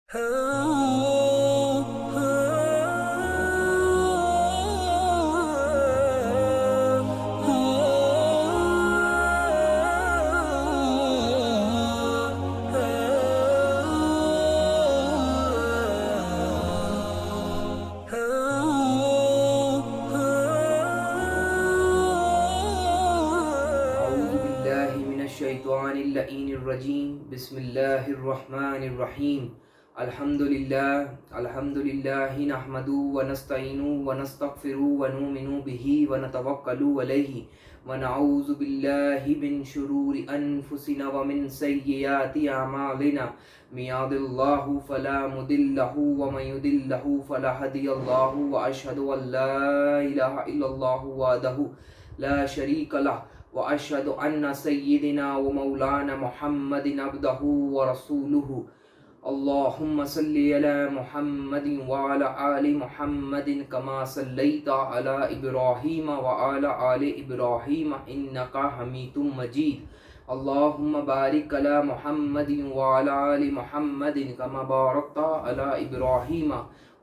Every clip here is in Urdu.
أعوذ بالله من الشيطان اللعين الرجيم بسم الله الرحمن الرحيم الحمد لله نحمده ونستعينه ونستغفره ونؤمن به ونتوكل عليه ونعوذ بالله من شرور أنفسنا ومن سيئات أعمالنا من يهد الله فلا مضل له ومن يضلل له فلا هادي له وأشهد أن لا إله إلا الله وحده لا شريك له وأشهد أن سيدنا ومولانا محمد عبده ورسوله اللهم صل على محمد وعلى آل محمد كما صليت على إبراهيم وعلى آل إبراهيم إنك حميد مجيد اللهم بارك على محمد وعلى آل محمد كما باركت على إبراهيم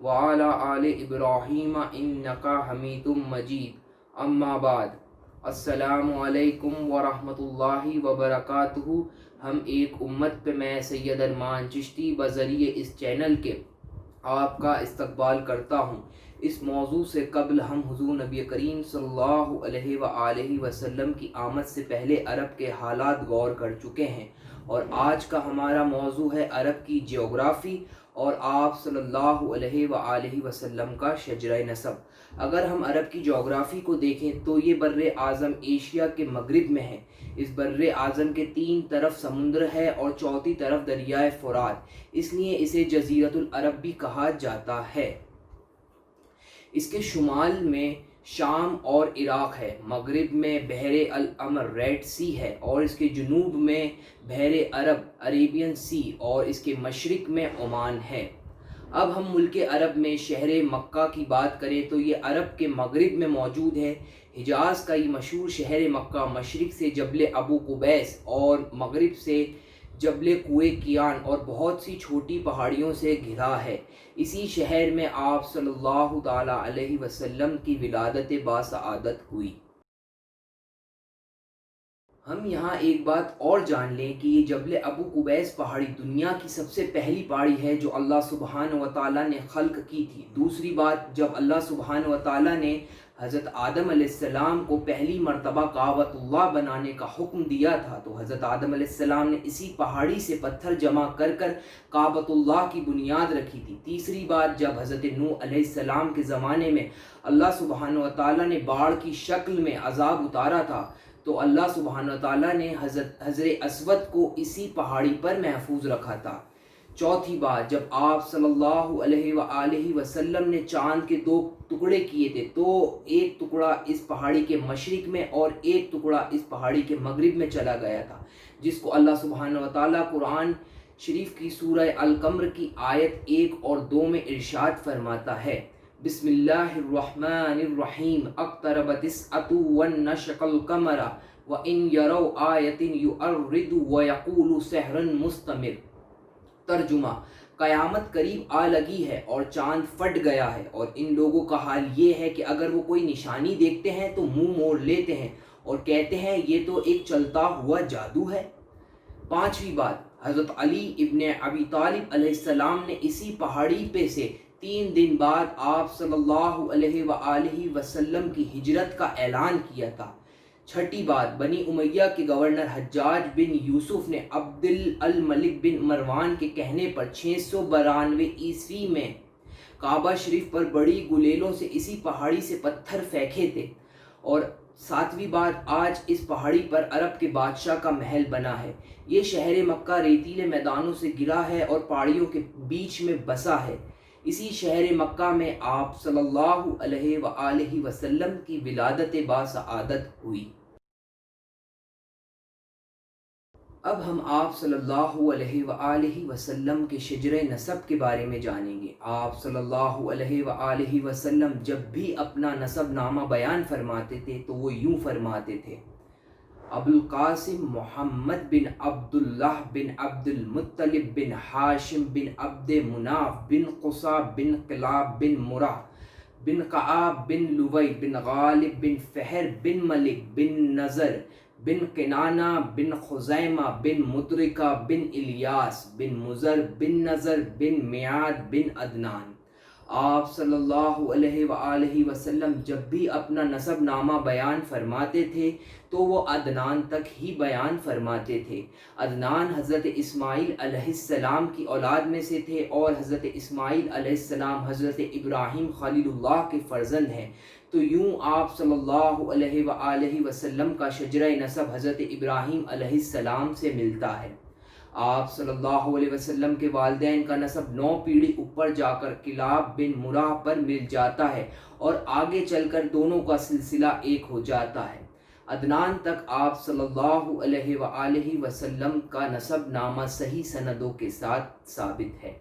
وعلى آل إبراهيم إنك حميد مجيد أما بعد السلام علیکم ورحمۃ اللہ وبرکاتہ۔ ہم ایک امت پہ میں سید ارمان چشتی بذریعے اس چینل کے آپ کا استقبال کرتا ہوں۔ اس موضوع سے قبل ہم حضور نبی کریم صلی اللہ علیہ وآلہ وسلم کی آمد سے پہلے عرب کے حالات غور کر چکے ہیں، اور آج کا ہمارا موضوع ہے عرب کی جیوگرافی اور آپ صلی اللہ علیہ وآلہ وسلم کا شجرہ نسب۔ اگر ہم عرب کی جغرافی کو دیکھیں تو یہ بر اعظم ایشیا کے مغرب میں ہے۔ اس بر اعظم کے 3 طرف سمندر ہے اور چوتھی طرف دریائے فرات، اس لیے اسے جزیرۃ العرب بھی کہا جاتا ہے۔ اس کے شمال میں شام اور عراق ہے، مغرب میں بحر الاحمر ریڈ سی ہے، اور اس کے جنوب میں بحر عرب عربین سی، اور اس کے مشرق میں عمان ہے۔ اب ہم ملک عرب میں شہر مکہ کی بات کریں تو یہ عرب کے مغرب میں موجود ہے۔ حجاز کا یہ مشہور شہر مکہ مشرق سے جبل ابو قبیس اور مغرب سے جبل کوہ کیان اور بہت سی چھوٹی پہاڑیوں سے گھرا ہے۔ اسی شہر میں آپ صلی اللہ تعالی علیہ وسلم کی ولادت باسعادت ہوئی۔ ہم یہاں ایک بات اور جان لیں کہ یہ جبل ابو قبیس پہاڑی دنیا کی سب سے پہلی پہاڑی ہے جو اللہ سبحانہ و تعالیٰ نے خلق کی تھی۔ دوسری بات، جب اللہ سبحانہ و تعالیٰ نے حضرت آدم علیہ السلام کو پہلی مرتبہ کعبۃ اللہ بنانے کا حکم دیا تھا تو حضرت آدم علیہ السلام نے اسی پہاڑی سے پتھر جمع کر کر کعبۃ اللہ کی بنیاد رکھی تھی۔ تیسری بات، جب حضرت نوح علیہ السلام کے زمانے میں اللہ سبحانہ و تعالیٰ نے باڑھ کی شکل میں عذاب اتارا تھا تو اللہ سبحانہ و تعالیٰ نے حجر اسود کو اسی پہاڑی پر محفوظ رکھا تھا۔ چوتھی بات، جب آپ صلی اللہ علیہ وآلہ وسلم نے چاند کے 2 ٹکڑے کیے تھے تو ایک ٹکڑا اس پہاڑی کے مشرق میں اور ایک ٹکڑا اس پہاڑی کے مغرب میں چلا گیا تھا، جس کو اللہ سبحانہ و تعالیٰ قرآن شریف کی سورہ القمر کی آیت 1 اور 2 میں ارشاد فرماتا ہے، بسم اللہ الرحمن الرحیم، اقتربت الساعۃ وانشق القمر وان یروا آیۃ یعرضوا ویقولوا سحر مستمر۔ ترجمہ، قیامت قریب آ لگی ہے اور چاند پھٹ گیا ہے، اور ان لوگوں کا حال یہ ہے کہ اگر وہ کوئی نشانی دیکھتے ہیں تو منہ موڑ لیتے ہیں اور کہتے ہیں یہ تو ایک چلتا ہوا جادو ہے۔ پانچویں بات، حضرت علی ابن ابی طالب علیہ السلام نے اسی پہاڑی پہ سے 3 دن بعد آپ صلی اللہ علیہ وآلہ وسلم کی ہجرت کا اعلان کیا تھا۔ چھٹی بات، بنی امیہ کے گورنر حجاج بن یوسف نے عبد الملک بن مروان کے کہنے پر 692 عیسوی میں کعبہ شریف پر بڑی گلیلوں سے اسی پہاڑی سے پتھر پھینکے تھے۔ اور 7ویں بات، آج اس پہاڑی پر عرب کے بادشاہ کا محل بنا ہے۔ یہ شہر مکہ ریتیلے میدانوں سے گھرا ہے اور پہاڑیوں کے بیچ میں بسا ہے۔ اسی شہر مکہ میں آپ صلی اللہ علیہ وآلہ وسلم کی ولادت باسعادت ہوئی۔ اب ہم آپ صلی اللہ علیہ وآلہ وسلم کے شجرہ نسب کے بارے میں جانیں گے۔ آپ صلی اللہ علیہ وآلہ وسلم جب بھی اپنا نسب نامہ بیان فرماتے تھے تو وہ یوں فرماتے تھے، ابو القاسم محمد بن عبداللہ بن عبد المطلب بن ہاشم بن عبد مناف بن قصا بن کلاب بن مرہ بن قعاب بن لوی بن غالب بن فہر بن ملک بن نظر بن کنانہ بن خزیمہ بن مدرکہ بن الیاس بن مزر بن نظر بن میعاد بن عدنان۔ آپ صلی اللہ علیہ وآلہ وسلم جب بھی اپنا نسب نامہ بیان فرماتے تھے تو وہ عدنان تک ہی بیان فرماتے تھے۔ عدنان حضرت اسماعیل علیہ السلام کی اولاد میں سے تھے اور حضرت اسماعیل علیہ السلام حضرت ابراہیم خلیل اللہ کے فرزند ہیں، تو یوں آپ صلی اللہ علیہ وآلہ وسلم کا شجرہ نسب حضرت ابراہیم علیہ السلام سے ملتا ہے۔ آپ صلی اللہ علیہ وسلم کے والدین کا نسب 9 پیڑھی اوپر جا کر کلاب بن مرہ پر مل جاتا ہے اور آگے چل کر دونوں کا سلسلہ ایک ہو جاتا ہے۔ عدنان تک آپ صلی اللہ علیہ وآلہ وسلم کا نسب نامہ صحیح سندوں کے ساتھ ثابت ہے۔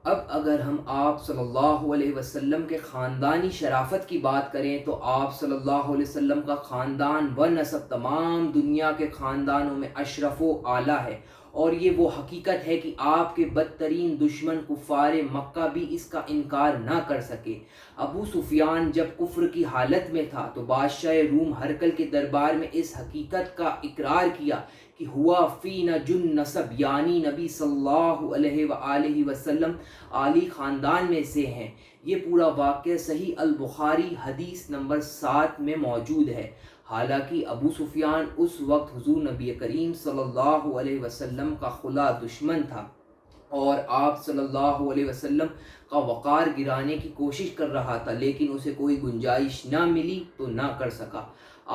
اب اگر ہم آپ صلی اللہ علیہ وسلم کے خاندانی شرافت کی بات کریں تو آپ صلی اللہ علیہ وسلم کا خاندان و نسب تمام دنیا کے خاندانوں میں اشرف و اعلیٰ ہے، اور یہ وہ حقیقت ہے کہ آپ کے بدترین دشمن کفار مکہ بھی اس کا انکار نہ کر سکے۔ ابو سفیان جب کفر کی حالت میں تھا تو بادشاہ روم ہرقل کے دربار میں اس حقیقت کا اقرار کیا کہ ہوا فینا جن نسب، یعنی نبی صلی اللہ علیہ وآلہ وسلم عالی خاندان میں سے ہیں۔ یہ پورا واقعہ صحیح البخاری حدیث نمبر 7 میں موجود ہے۔ حالانکہ ابو سفیان اس وقت حضور نبی کریم صلی اللہ علیہ وسلم کا خلا دشمن تھا اور آپ صلی اللہ علیہ وسلم کا وقار گرانے کی کوشش کر رہا تھا، لیکن اسے کوئی گنجائش نہ ملی تو نہ کر سکا۔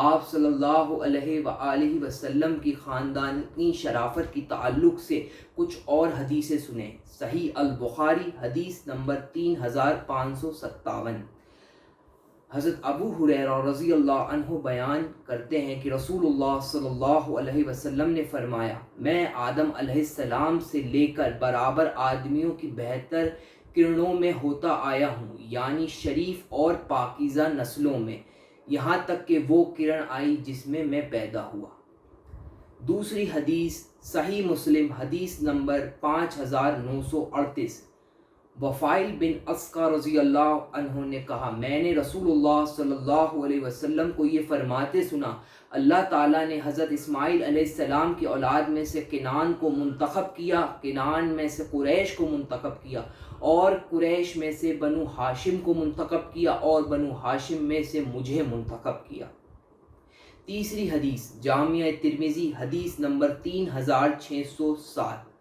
آپ صلی اللہ علیہ وآلہ وسلم کی خاندانی شرافت کی تعلق سے کچھ اور حدیثیں سنیں۔ صحیح البخاری حدیث نمبر 3557۔ حضرت ابو ہریرہ رضی اللہ عنہ بیان کرتے ہیں کہ رسول اللہ صلی اللہ علیہ وسلم نے فرمایا، میں آدم علیہ السلام سے لے کر برابر آدمیوں کی بہتر کرنوں میں ہوتا آیا ہوں، یعنی شریف اور پاکیزہ نسلوں میں، یہاں تک کہ وہ کرن آئی جس میں میں پیدا ہوا۔ دوسری حدیث صحیح مسلم حدیث نمبر 5938۔ وفائل بن اسقر رضی اللہ عنہ نے کہا، میں نے رسول اللہ صلی اللہ علیہ وسلم کو یہ فرماتے سنا، اللہ تعالیٰ نے حضرت اسماعیل علیہ السلام کی اولاد میں سے کنان کو منتخب کیا، کنان میں سے قریش کو منتخب کیا، اور قریش میں سے بنو ہاشم کو منتخب کیا، اور بنو ہاشم میں سے مجھے منتخب کیا۔ تیسری حدیث جامعہ ترمذی حدیث نمبر 3607۔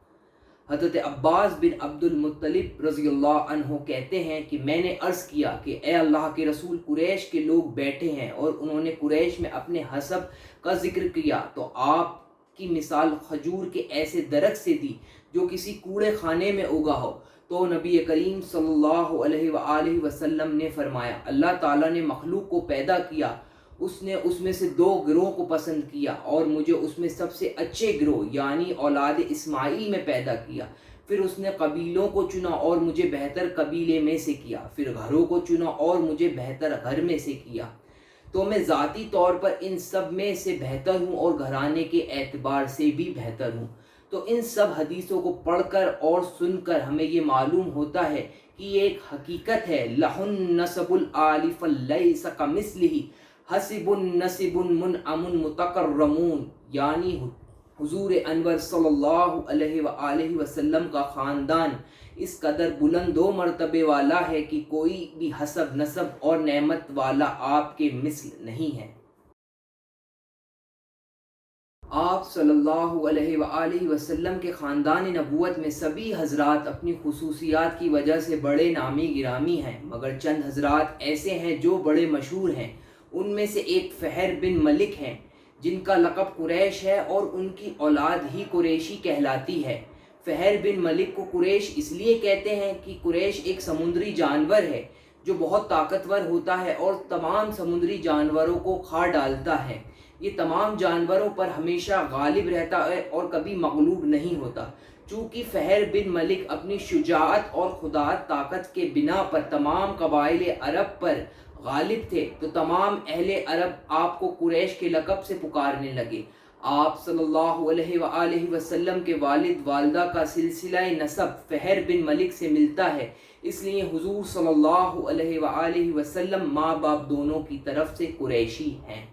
حضرت عباس بن عبد المطلب رضی اللہ عنہ کہتے ہیں کہ میں نے عرض کیا کہ اے اللہ کے رسول، قریش کے لوگ بیٹھے ہیں اور انہوں نے قریش میں اپنے حسب کا ذکر کیا تو آپ کی مثال کھجور کے ایسے درخت سے دی جو کسی کوڑے خانے میں اگا ہو۔ تو نبی کریم صلی اللہ علیہ وآلہ وسلم نے فرمایا، اللہ تعالیٰ نے مخلوق کو پیدا کیا، اس نے اس میں سے 2 گروہ کو پسند کیا اور مجھے اس میں سب سے اچھے گروہ یعنی اولاد اسماعیل میں پیدا کیا۔ پھر اس نے قبیلوں کو چنا اور مجھے بہتر قبیلے میں سے کیا، پھر گھروں کو چنا اور مجھے بہتر گھر میں سے کیا، تو میں ذاتی طور پر ان سب میں سے بہتر ہوں اور گھرانے کے اعتبار سے بھی بہتر ہوں۔ تو ان سب حدیثوں کو پڑھ کر اور سن کر ہمیں یہ معلوم ہوتا ہے کہ یہ ایک حقیقت ہے، لَهُ النَّسَبُ الْعَالِي فَلَيْسَ كَمِثْلِهِ حسب نصب منعم متکرمون، یعنی حضور انور صلی اللہ علیہ وآلہ وسلم کا خاندان اس قدر بلند و مرتبے والا ہے کہ کوئی بھی حسب نسب اور نعمت والا آپ کے مثل نہیں ہے۔ آپ صلی اللہ علیہ وآلہ وسلم کے خاندان نبوت میں سبھی حضرات اپنی خصوصیات کی وجہ سے بڑے نامی گرامی ہیں، مگر چند حضرات ایسے ہیں جو بڑے مشہور ہیں۔ ان میں سے ایک فہر بن ملک ہیں جن کا لقب قریش ہے اور ان کی اولاد ہی قریشی کہلاتی ہے۔ فہر بن ملک کو قریش اس لیے کہتے ہیں کہ قریش ایک سمندری جانور ہے جو بہت طاقتور ہوتا ہے اور تمام سمندری جانوروں کو کھا ڈالتا ہے۔ یہ تمام جانوروں پر ہمیشہ غالب رہتا ہے اور کبھی مغلوب نہیں ہوتا۔ چونکہ فہر بن ملک اپنی شجاعت اور خوددار طاقت کے بنا پر تمام قبائل عرب پر غالب تھے تو تمام اہل عرب آپ کو قریش کے لقب سے پکارنے لگے۔ آپ صلی اللہ علیہ وآلہ وسلم کے والد والدہ کا سلسلہ نسب فہر بن ملک سے ملتا ہے، اس لیے حضور صلی اللہ علیہ وآلہ وسلم ماں باپ دونوں کی طرف سے قریشی ہیں۔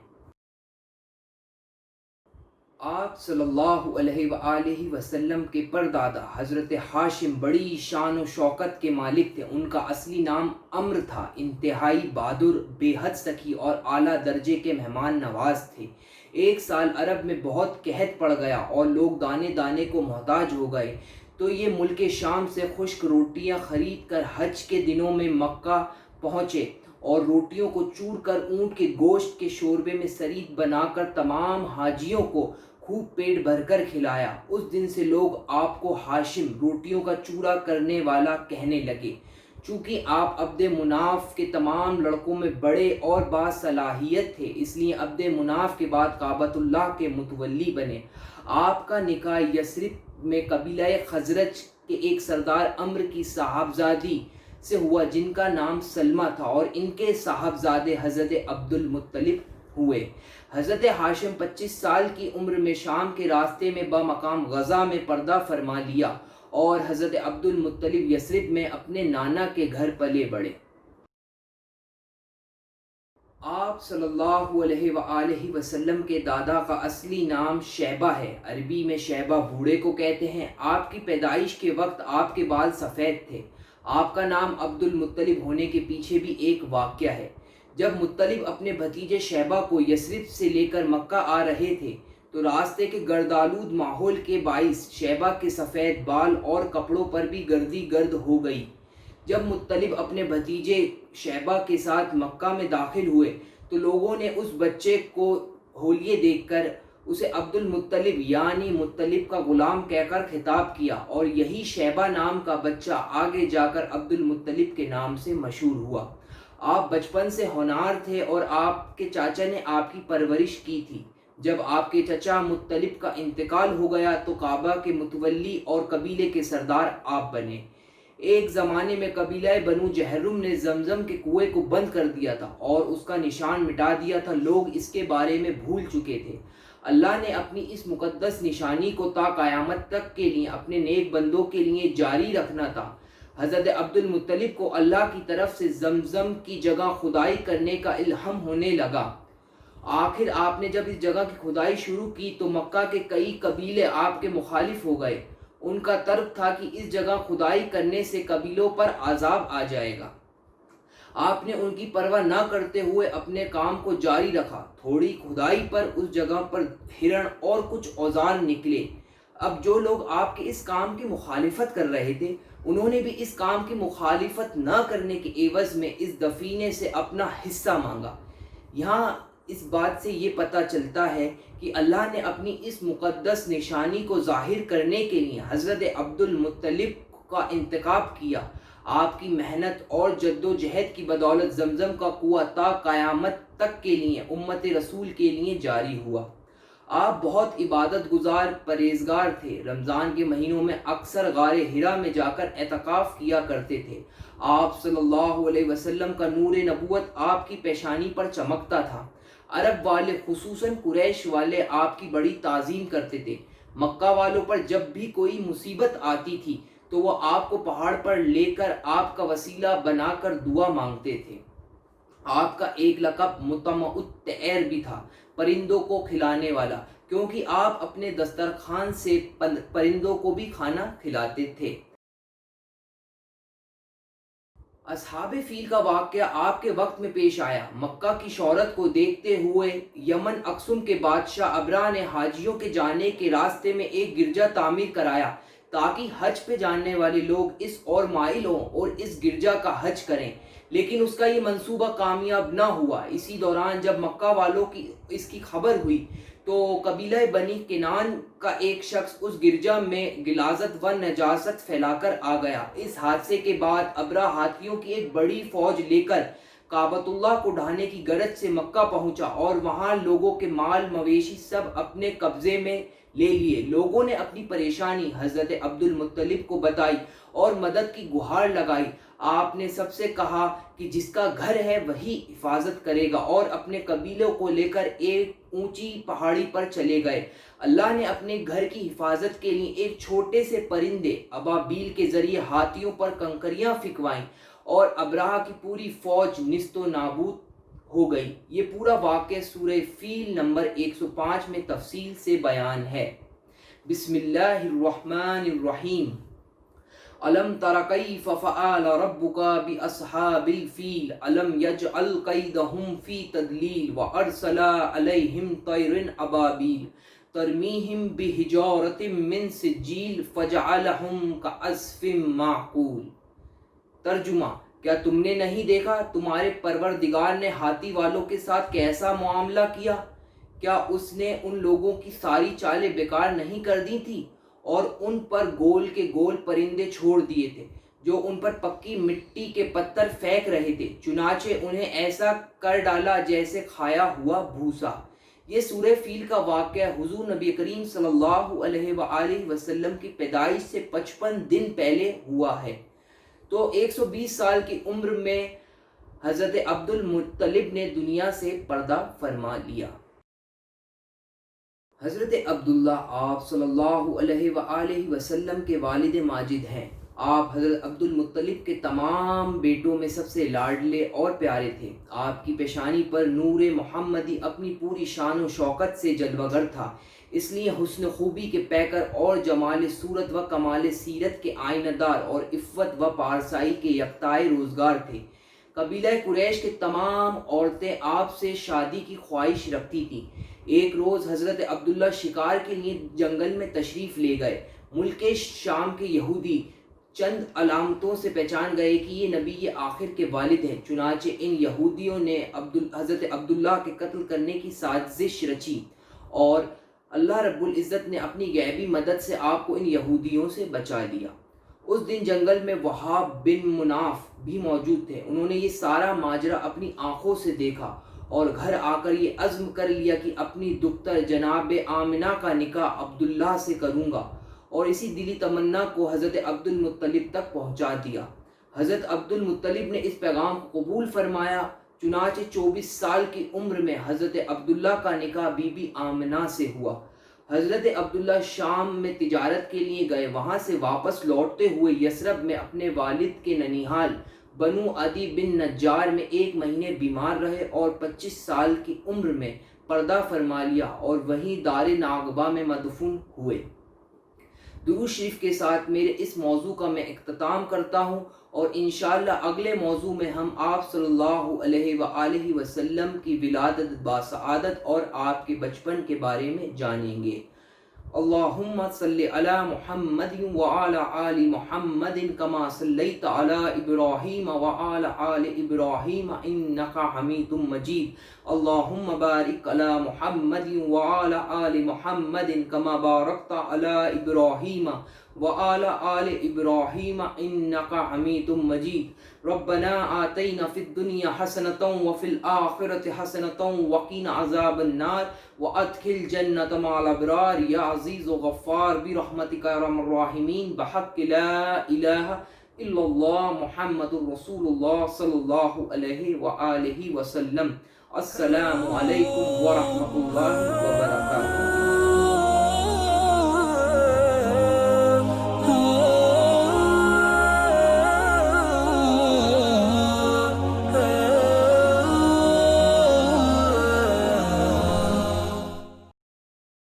آپ صلی اللہ علیہ وآلہ وسلم کے پردادا حضرت ہاشم بڑی شان و شوکت کے مالک تھے۔ ان کا اصلی نام عمرو تھا۔ انتہائی بہادر، بے حد سخی اور اعلیٰ درجے کے مہمان نواز تھے۔ ایک سال عرب میں بہت قحط پڑ گیا اور لوگ دانے دانے کو محتاج ہو گئے، تو یہ ملک شام سے خشک روٹیاں خرید کر حج کے دنوں میں مکہ پہنچے اور روٹیوں کو چور کر اونٹ کے گوشت کے شوربے میں سرید بنا کر تمام حاجیوں کو خوب پیٹ بھر کر کھلایا۔ اس دن سے لوگ آپ کو ہاشم، روٹیوں کا چورا کرنے والا، کہنے لگے۔ چونکہ آپ عبد مناف کے تمام لڑکوں میں بڑے اور باصلاحیت تھے، اس لیے عبد مناف کے بعد کعبۃ اللہ کے متولی بنے۔ آپ کا نکاح یثرب میں قبیلہ خزرج کے ایک سردار عمرو کی صاحبزادی سے ہوا جن کا نام سلمہ تھا، اور ان کے صاحبزادے حضرت عبد المطلب ہوئے۔ حضرت ہاشم 25 سال کی عمر میں شام کے راستے میں بمقام غزہ میں پردہ فرما لیا، اور حضرت عبد المطلب یثرب میں اپنے نانا کے گھر پلے بڑھے۔ آپ صلی اللہ علیہ وآلہ وسلم کے دادا کا اصلی نام شیبہ ہے، عربی میں شیبہ بوڑھے کو کہتے ہیں۔ آپ کی پیدائش کے وقت آپ کے بال سفید تھے۔ آپ کا نام عبد المطلب ہونے کے پیچھے بھی ایک واقعہ ہے۔ جب مطلب اپنے بھتیجے شیبہ کو یثرب سے لے کر مکہ آ رہے تھے تو راستے کے گردآلود ماحول کے باعث شیبہ کے سفید بال اور کپڑوں پر بھی گردی گرد ہو گئی۔ جب مطلب اپنے بھتیجے شیبہ کے ساتھ مکہ میں داخل ہوئے تو لوگوں نے اس بچے کو ہولیے دیکھ کر اسے عبد المطلب یعنی مطلب کا غلام کہہ کر خطاب کیا، اور یہی شیبہ نام کا بچہ آگے جا کر عبد المطلب کے نام سے مشہور ہوا۔ آپ بچپن سے ہونہار تھے اور آپ کے چاچا نے آپ کی پرورش کی تھی۔ جب آپ کے چچا مطلب کا انتقال ہو گیا تو کعبہ کے متولی اور قبیلے کے سردار آپ بنے۔ ایک زمانے میں قبیلہ بنو جہرم نے زمزم کے کنویں کو بند کر دیا تھا اور اس کا نشان مٹا دیا تھا، لوگ اس کے بارے میں بھول چکے تھے۔ اللہ نے اپنی اس مقدس نشانی کو تا قیامت تک کے لیے اپنے نیک بندوں کے لیے جاری رکھنا تھا۔ حضرت عبد المطلب کو اللہ کی طرف سے زمزم کی جگہ کھدائی کرنے کا الہام ہونے لگا۔ آخر آپ نے جب اس جگہ کی کھدائی شروع کی تو مکہ کے کئی قبیلے آپ کے مخالف ہو گئے۔ ان کا ترک تھا کہ اس جگہ کھدائی کرنے سے قبیلوں پر عذاب آ جائے گا۔ آپ نے ان کی پرواہ نہ کرتے ہوئے اپنے کام کو جاری رکھا۔ تھوڑی کھدائی پر اس جگہ پر ہرن اور کچھ اوزار نکلے۔ اب جو لوگ آپ کے اس کام کی مخالفت کر رہے تھے انہوں نے بھی اس کام کی مخالفت نہ کرنے کے عوض میں اس دفینے سے اپنا حصہ مانگا۔ یہاں اس بات سے یہ پتہ چلتا ہے کہ اللہ نے اپنی اس مقدس نشانی کو ظاہر کرنے کے لیے حضرت عبد المطلب کا انتخاب کیا۔ آپ کی محنت اور جد و جہد کی بدولت زمزم کا کنواں تا قیامت تک کے لیے امت رسول کے لیے جاری ہوا۔ آپ بہت عبادت گزار پرہیزگار تھے۔ رمضان کے مہینوں میں اکثر غار حرا میں جا کر اعتکاف کیا کرتے تھے۔ آپ صلی اللہ علیہ وسلم کا نور نبوت آپ کی پیشانی پر چمکتا تھا۔ عرب والے خصوصاً قریش والے آپ کی بڑی تعظیم کرتے تھے۔ مکہ والوں پر جب بھی کوئی مصیبت آتی تھی تو وہ آپ کو پہاڑ پر لے کر آپ کا وسیلہ بنا کر دعا مانگتے تھے۔ آپ کا ایک لقب مطعم الطیر بھی تھا، پرندوں کو کھلانے والا، کیونکہ آپ اپنے دسترخوان سے پرندوں کو بھی کھانا کھلاتے تھے۔ اصحاب فیل کا واقعہ آپ کے وقت میں پیش آیا۔ مکہ کی شہرت کو دیکھتے ہوئے یمن اکسوم کے بادشاہ ابرہہ نے حاجیوں کے جانے کے راستے میں ایک گرجا تعمیر کرایا تاکہ حج پہ جانے والے لوگ اس اور مائل ہوں اور اس گرجا کا حج کریں، لیکن اس کا یہ منصوبہ کامیاب نہ ہوا۔ اسی دوران جب مکہ والوں کی اس کی خبر ہوئی تو قبیلہ بنی کنان کا ایک شخص اس گرجا میں غلاظت و نجاست پھیلا کر آ گیا۔ اس حادثے کے بعد ابرہہ ہاتھیوں کی ایک بڑی فوج لے کر کعبۃ اللہ کو ڈھانے کی غرض سے مکہ پہنچا اور وہاں لوگوں کے مال مویشی سب اپنے قبضے میں لے لیے۔ لوگوں نے اپنی پریشانی حضرت عبد المطلب کو بتائی اور مدد کی گہار لگائی۔ آپ نے سب سے کہا کہ جس کا گھر ہے وہی حفاظت کرے گا، اور اپنے قبیلوں کو لے کر ایک اونچی پہاڑی پر چلے گئے۔ اللہ نے اپنے گھر کی حفاظت کے لیے ایک چھوٹے سے پرندے ابابیل کے ذریعے ہاتھیوں پر کنکریاں پھینکوائیں، اور ابرہہ کی پوری فوج نیست و نابود ہو گئی۔ یہ پورا واقعہ سورہ فیل نمبر 105 میں تفصیل سے بیان ہے۔ بسم اللہ الرحمن الرحیم۔ الم تر کیف فعل ربک باصحاب الفیل الم یجعل کیدہم فی تضلیل وارسل علیہم طیرا ابابیل ترمیہم بحجارۃ من سجیل فجعلہم کعصف معقول۔ ترجمہ: کیا تم نے نہیں دیکھا تمہارے پروردگار نے ہاتھی والوں کے ساتھ کیسا معاملہ کیا؟ کیا اس نے ان لوگوں کی ساری چالیں بیکار نہیں کر دی تھی اور ان پر گول کے گول پرندے چھوڑ دیے تھے جو ان پر پکی مٹی کے پتھر پھینک رہے تھے، چنانچہ انہیں ایسا کر ڈالا جیسے کھایا ہوا بھوسا۔ یہ سورہ فیل کا واقعہ حضور نبی کریم صلی اللہ علیہ وآلہ وسلم کی پیدائش سے 55 دن پہلے ہوا ہے۔ تو 120 سال کی عمر میں حضرت عبد المطلب نے دنیا سے پردہ فرما لیا۔ حضرت عبداللہ آپ صلی اللہ علیہ وآلہ وسلم کے والد ماجد ہیں۔ آپ حضرت عبد المطلب کے تمام بیٹوں میں سب سے لاڈلے اور پیارے تھے۔ آپ کی پیشانی پر نور محمدی اپنی پوری شان و شوکت سے جلوگر تھا، اس لیے حسن خوبی کے پیکر اور جمال صورت و کمال سیرت کے آئینہ دار اور عفت و پارسائی کے یکتائے روزگار تھے۔ قبیلہ قریش کے تمام عورتیں آپ سے شادی کی خواہش رکھتی تھیں۔ ایک روز حضرت عبداللہ شکار کے لیے جنگل میں تشریف لے گئے۔ ملک شام کے یہودی چند علامتوں سے پہچان گئے کہ یہ نبی آخر کے والد ہیں، چنانچہ ان یہودیوں نے حضرت عبداللہ کے قتل کرنے کی سازش رچی، اور اللہ رب العزت نے اپنی غیبی مدد سے آپ کو ان یہودیوں سے بچا لیا۔ اس دن جنگل میں وہاب بن مناف بھی موجود تھے۔ انہوں نے یہ سارا ماجرا اپنی آنکھوں سے دیکھا اور گھر آ کر یہ عزم کر لیا کہ اپنی دختر جناب آمنہ کا نکاح عبداللہ سے کروں گا، اور اسی دلی تمنا کو حضرت عبد المطلب تک پہنچا دیا۔ حضرت عبد المطلب نے اس پیغام کو قبول فرمایا، چنانچہ 24 سال کی عمر میں حضرت عبداللہ کا نکاح بی بی آمنہ سے ہوا۔ حضرت عبداللہ شام میں تجارت کے لیے گئے، وہاں سے واپس لوٹتے ہوئے یثرب میں اپنے والد کے ننیحال بنو عدی بن نجار میں 1 مہینے بیمار رہے اور 25 سال کی عمر میں پردہ فرما لیا اور وہیں دار ناغبہ میں مدفون ہوئے۔ درود شریف کے ساتھ میرے اس موضوع کا میں اختتام کرتا ہوں، اور انشاءاللہ اگلے موضوع میں ہم آپ صلی اللہ علیہ وآلہ وسلم کی ولادت باسعادت اور آپ کے بچپن کے بارے میں جانیں گے۔ اللہم صلی علی محمد وعلی آل محمد کما صلیت علی ابراہیم وعلی آل ابراہیم انکا حمید مجید۔ اللہم بارک علی محمد وعلی آل محمد کما بارکت علی ابراہیم وعلی آل ابراہیم انکا حمید مجید۔ ربنا آتینا فی الدنیا حسنۃ وفی الآخرۃ حسنۃ وقنا عذاب النار وادخل جنۃ مع الابرار یا عزیز و غفار برحمتک یا ارحم الراحمین بحق لا الہ الا اللہ محمد رسول اللہ صلی اللہ علیہ وآلہ وسلم۔ السلام علیکم ورحمۃ اللہ وبرکاتہ۔